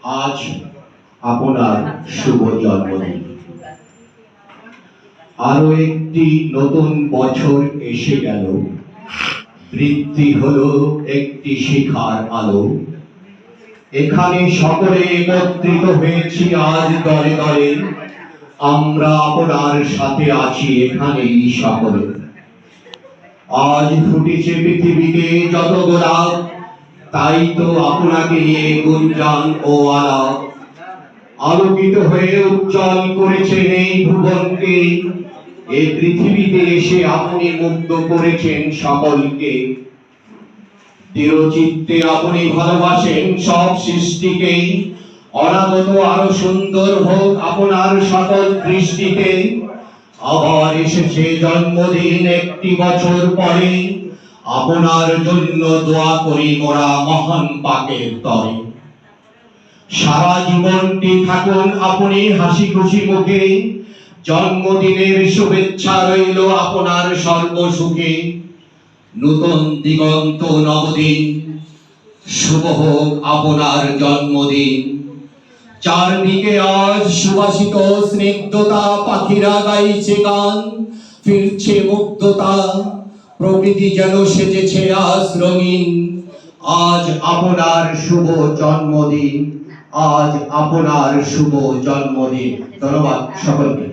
আজ আপনার শুভ জন্মদিন। আরো একটি নতুন বছর এসে গেল, বৃদ্ধি হলো একটি শিখার আলো। এখানে সকলে একত্রিত হয়েছি আজ দলে দলে, আমরা আপনার সাথে আছি এখানেই সকলে। আজ ফুটেছে পৃথিবীতে যত গোলাপ, তাই তো আপনাকে নিয়ে গুঞ্জন ও আলাপ। আলোকিত হয়ে উজ্জ্বল করেছেন এই ভুবনকে, এই পৃথিবীতে এসে আপনি মুগ্ধ করেছেন সকলকে। চিরচিত্তে আপনি ভালোবাসেন সব সৃষ্টিকে, অনাগত আরো সুন্দর হোক আপনার সকল দৃষ্টিতে। আবার এসেছে জন্মদিন একটি বছর পরে, আপনার জন্য দোয়া করি মোরা মহান পাকের তরে। সারা জীবনটি থাকুন আপনি হাসি খুশি মুখে, জন্মদিনের শুভেচ্ছা রইল আপনার সর্বসুখে। নূতন দিগন্ত নবদিন, শুভ হোক আপনার জন্মদিন। চারদিকে আজ সুবাসিত স্নিগ্ধতা, পাখিরা গাইছে গান, ফিরছে মুগ্ধতা, প্রকৃতি যেন সেজেছে আজ রঙিন। আজ আপনার শুভ জন্মদিন, আজ আপনার শুভ জন্মদিন। ধন্যবাদ সকলকে।